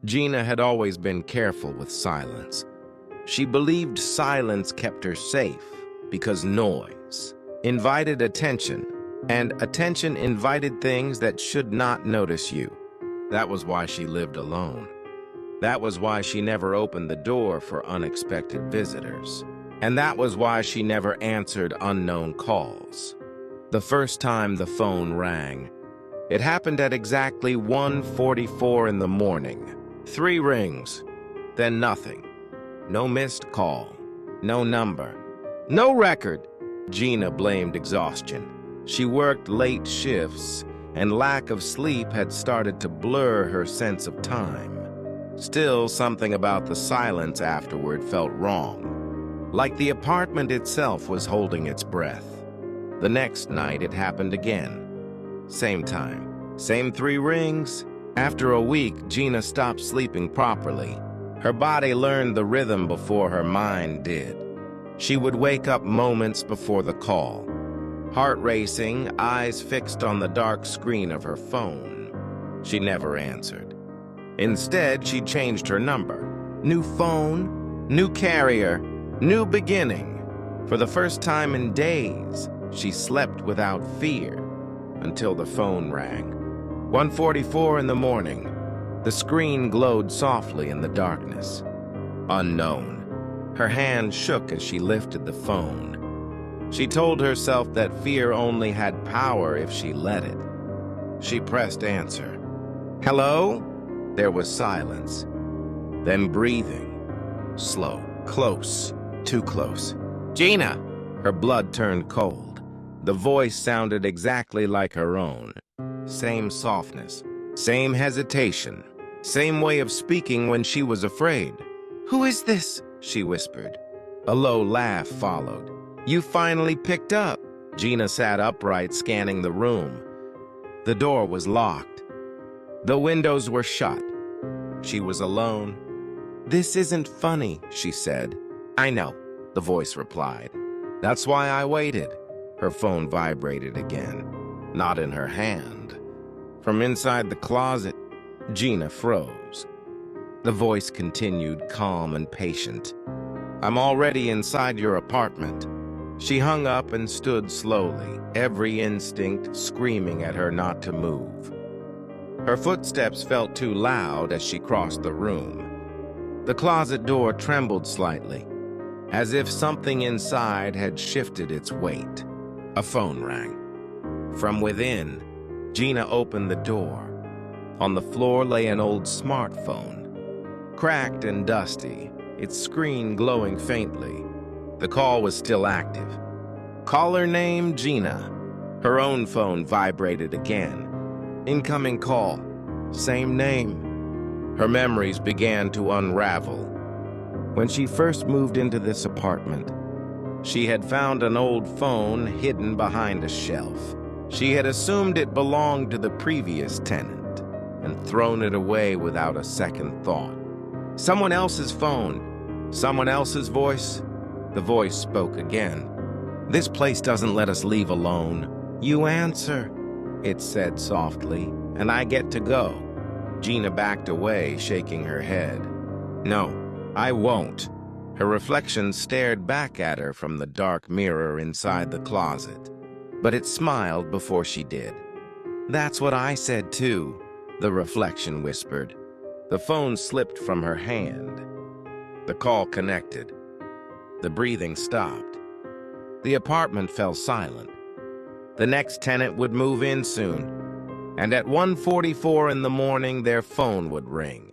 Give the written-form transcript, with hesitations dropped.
Gina had always been careful with silence. She believed silence kept her safe because noise invited attention, and attention invited things that should not notice you. That was why she lived alone. That was why she never opened the door for unexpected visitors. And that was why she never answered unknown calls. The first time the phone rang, it happened at exactly 1:44 in the morning. 3 rings, then nothing. No missed call, no number, no record. Gina blamed exhaustion. She worked late shifts, and lack of sleep had started to blur her sense of time. Still, something about the silence afterward felt wrong, like the apartment itself was holding its breath. The next night it happened again. Same time, same 3 rings. After a week, Gina stopped sleeping properly. Her body learned the rhythm before her mind did. She would wake up moments before the call, heart racing, eyes fixed on the dark screen of her phone. She never answered. Instead, she changed her number. New phone, new carrier, new beginning. For the first time in days, she slept without fear until the phone rang. 1:44 in the morning. The screen glowed softly in the darkness. Unknown. Her hand shook as she lifted the phone. She told herself that fear only had power if she let it. She pressed answer. Hello? There was silence. Then breathing. Slow. Close. Too close. Gina! Her blood turned cold. The voice sounded exactly like her own. Same softness. Same hesitation. Same way of speaking when she was afraid. Who is this? She whispered. A low laugh followed. You finally picked up. Gina sat upright, scanning the room. The door was locked. The windows were shut. She was alone. This isn't funny, she said. I know, the voice replied. That's why I waited. Her phone vibrated again. Not in her hand. From inside the closet, Gina froze. The voice continued, calm and patient. I'm already inside your apartment. She hung up and stood slowly, every instinct screaming at her not to move. Her footsteps felt too loud as she crossed the room. The closet door trembled slightly, as if something inside had shifted its weight. A phone rang. From within, Gina opened the door. On the floor lay an old smartphone, cracked and dusty, its screen glowing faintly. The call was still active. Caller name, Gina. Her own phone vibrated again. Incoming call. Same name. Her memories began to unravel. When she first moved into this apartment, she had found an old phone hidden behind a shelf. She had assumed it belonged to the previous tenant and thrown it away without a second thought. Someone else's phone. Someone else's voice. The voice spoke again. This place doesn't let us leave alone. You answer, it said softly, and I get to go. Gina backed away, shaking her head. No, I won't. Her reflection stared back at her from the dark mirror inside the closet, but it smiled before she did. That's what I said too, the reflection whispered. The phone slipped from her hand. The call connected. The breathing stopped. The apartment fell silent. The next tenant would move in soon, and at 1:44 in the morning their phone would ring.